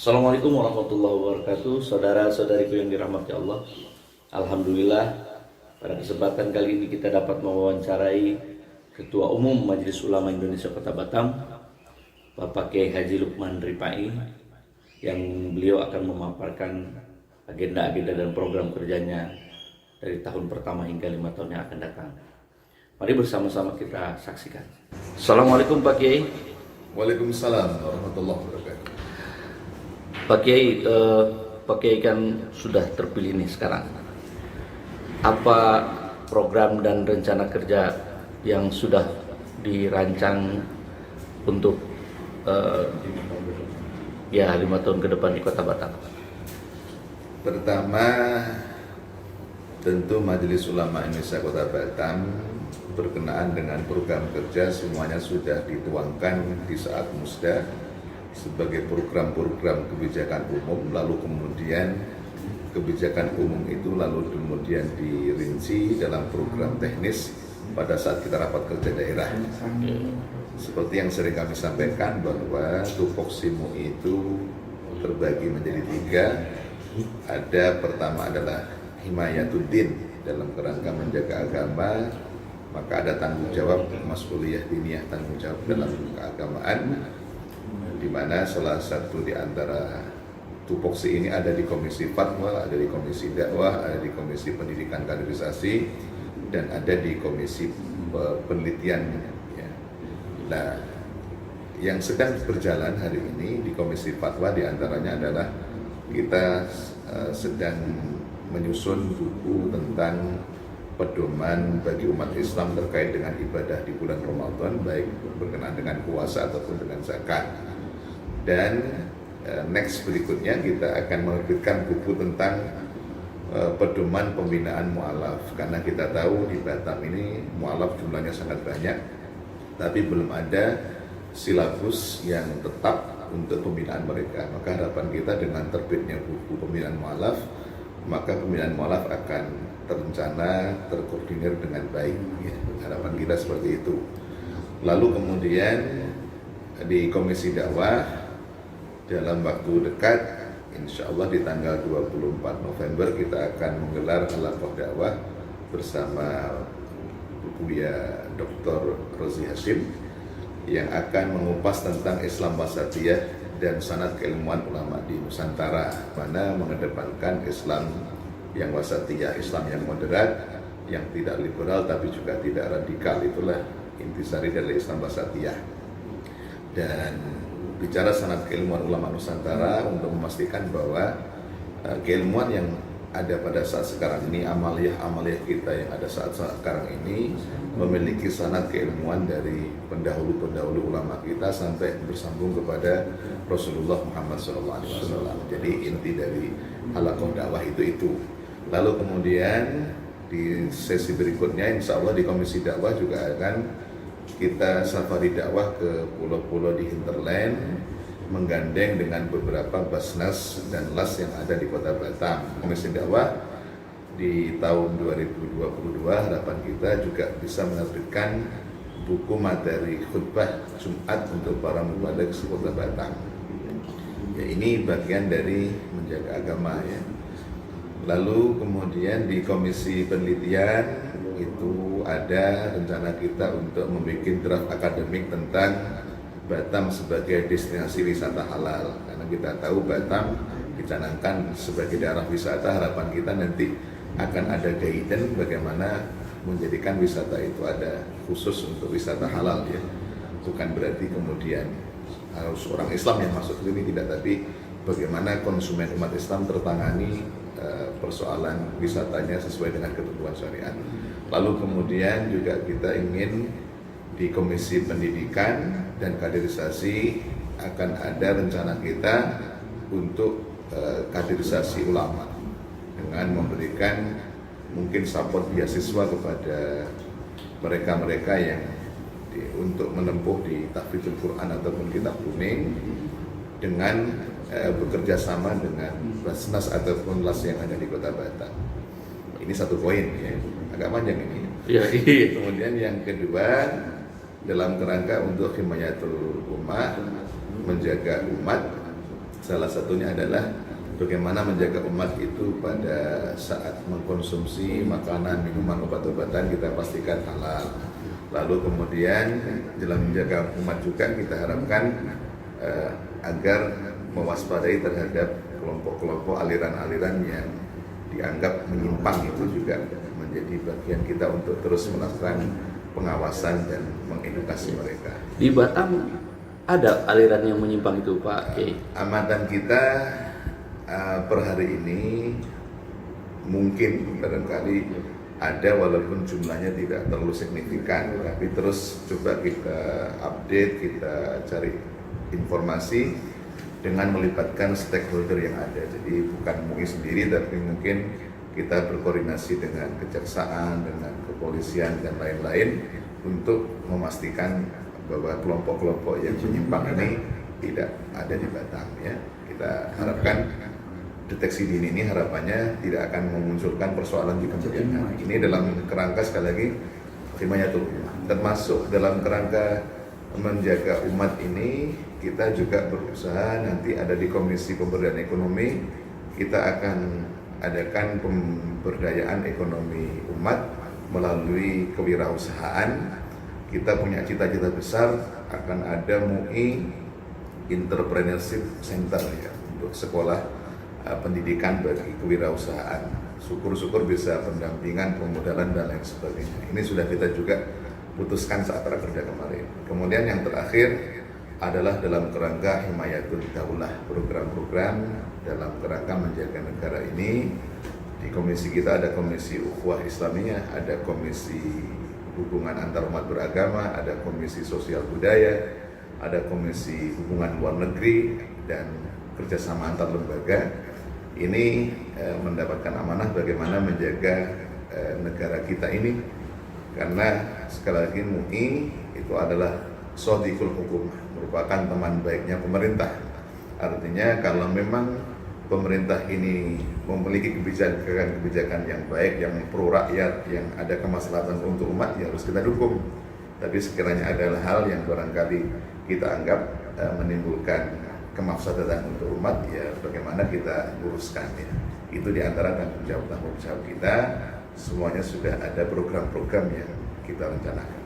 Assalamualaikum warahmatullahi wabarakatuh. Saudara-saudariku yang dirahmati Allah, Alhamdulillah pada kesempatan kali ini kita dapat mewawancarai Ketua Umum Majelis Ulama Indonesia Kota Batam, Bapak Kiai Haji Lukman Ripai, yang beliau akan memaparkan agenda-agenda dan program kerjanya dari tahun pertama hingga 5 tahun yang akan datang. Mari bersama-sama kita saksikan. Assalamualaikum Pak Kiai. Waalaikumsalam warahmatullahi wabarakatuh. Pak Kiai kan sudah terpilih nih sekarang. Apa program dan rencana kerja yang sudah dirancang untuk 5 tahun ke depan di Kota Batam? Pertama, tentu Majelis Ulama Indonesia Kota Batam berkenaan dengan program kerja semuanya sudah dituangkan di saat musda sebagai program-program kebijakan umum, lalu kemudian kebijakan umum itu lalu kemudian dirinci dalam program teknis pada saat kita rapat kerja daerah. Seperti yang sering kami sampaikan bahwa tupoksi MUI itu terbagi menjadi 3. Ada pertama adalah himayatuddin dalam kerangka menjaga agama, maka ada tanggung jawab mas'uliyah diniyah, tanggung jawab dalam keagamaan, di mana salah satu di antara tupoksi ini ada di Komisi Fatwa, ada di Komisi Dakwah, ada di Komisi Pendidikan Kaderisasi, dan ada di Komisi Penelitian. Nah, yang sedang berjalan hari ini di Komisi Fatwa di antaranya adalah kita sedang menyusun buku tentang pedoman bagi umat Islam terkait dengan ibadah di bulan Ramadan, baik berkenaan dengan puasa ataupun dengan zakat. Dan next berikutnya kita akan menerbitkan buku tentang pedoman pembinaan mu'alaf, karena kita tahu di Batam ini mu'alaf jumlahnya sangat banyak, tapi belum ada silabus yang tetap untuk pembinaan mereka. Maka harapan kita dengan terbitnya buku pembinaan mu'alaf, maka pembinaan mu'alaf akan terencana, terkoordinir dengan baik. Harapan kita seperti itu. Lalu kemudian di Komisi Dakwah dalam waktu dekat, insya Allah di tanggal 24 November kita akan menggelar halaqah dakwah bersama Buya Dr. Rozi Hashim yang akan mengupas tentang Islam wasatiyah dan sanad keilmuan ulama di Nusantara, mana mengedepankan Islam yang wasatiyah, Islam yang moderat, yang tidak liberal tapi juga tidak radikal. Itulah intisari dari Islam wasatiyah. Dan bicara sanad keilmuan ulama Nusantara untuk memastikan bahwa keilmuan yang ada pada saat sekarang ini, amaliyah kita yang ada saat sekarang ini memiliki sanad keilmuan dari pendahulu ulama kita sampai bersambung kepada Rasulullah Muhammad SAW. Jadi inti dari halaqah dakwah itu. Lalu kemudian di sesi berikutnya insya Allah di Komisi Dakwah juga akan kita safari dakwah ke pulau-pulau di hinterland, menggandeng dengan beberapa basnas dan las yang ada di Kota Batam. Komisi dakwah di tahun 2022 harapan kita juga bisa menerbitkan buku materi khutbah Jumat untuk para mubaligh di Kota Batam. Ya, ini bagian dari menjaga agama ya. Lalu kemudian di Komisi Penelitian itu ada rencana kita untuk membuat draft akademik tentang Batam sebagai destinasi wisata halal, karena kita tahu Batam dicanangkan sebagai daerah wisata. Harapan kita nanti akan ada guidance bagaimana menjadikan wisata itu ada khusus untuk wisata halal ya. Bukan berarti kemudian harus orang Islam yang masuk ke sini, tidak, tapi bagaimana konsumen umat Islam tertangani persoalan wisatanya sesuai dengan ketentuan syariat. Lalu kemudian juga kita ingin di Komisi Pendidikan dan Kaderisasi akan ada rencana kita untuk kaderisasi ulama dengan memberikan mungkin support beasiswa kepada mereka-mereka yang untuk menempuh di tahfidzul Quran ataupun kitab kuning dengan bekerja sama dengan basnas ataupun las yang ada di Kota Batam. Ini satu poin ya, agak panjang ini. Ya, Kemudian yang kedua, dalam kerangka untuk himayatul ummah, menjaga umat, Salah satunya adalah bagaimana menjaga umat itu pada saat mengkonsumsi makanan, minuman, obat-obatan kita pastikan halal. Lalu kemudian dalam menjaga umat juga kita harapkan agar mewaspadai terhadap kelompok-kelompok aliran-aliran yang dianggap menyimpang, itu juga menjadi bagian kita untuk terus melakukan pengawasan dan mengedukasi mereka. Di Batam ada aliran yang menyimpang itu, Pak Kiai? Amatan kita per hari ini mungkin barangkali ada, walaupun jumlahnya tidak terlalu signifikan, tapi terus coba kita update, kita cari informasi dengan melibatkan stakeholder yang ada. Jadi bukan MUI sendiri, tapi mungkin kita berkoordinasi dengan kejaksaan, dengan kepolisian dan lain-lain untuk memastikan bahwa kelompok-kelompok yang menyimpang ini tidak ada di Batam, ya. Kita harapkan deteksi dini ini harapannya tidak akan memunculkan persoalan di kemudian hari. Ini dalam kerangka, sekali lagi, himayatul ummah, termasuk dalam kerangka menjaga umat ini. Kita juga berusaha, nanti ada di Komisi Pemberdayaan Ekonomi, kita akan adakan pemberdayaan ekonomi umat melalui kewirausahaan. Kita punya cita-cita besar akan ada MUI Entrepreneurship Center, ya, untuk sekolah pendidikan bagi kewirausahaan. Syukur-syukur bisa pendampingan, pemodalan dan lain sebagainya. Ini sudah kita juga putuskan saat rakerda kemarin. Kemudian yang terakhir adalah dalam kerangka himayatul daulah, program-program dalam kerangka menjaga negara ini. Di komisi kita ada komisi ukhuwah Islamiyah, ada komisi hubungan antar umat beragama, ada komisi sosial budaya, ada komisi hubungan luar negeri dan kerjasama antar lembaga. Ini mendapatkan amanah bagaimana menjaga negara kita ini, karena sekali lagi MUI itu adalah shodiqul hukum, merupakan teman baiknya pemerintah. Artinya kalau memang pemerintah ini memiliki kebijakan yang baik, yang pro rakyat, yang ada kemaslahatan untuk umat, ya harus kita dukung. Tapi sekiranya adalah hal yang barangkali kita anggap menimbulkan kemafsadatan untuk umat, ya bagaimana kita luruskan, ya. Itu diantara tanggung jawab kita. Semuanya sudah ada program-program yang kita rencanakan.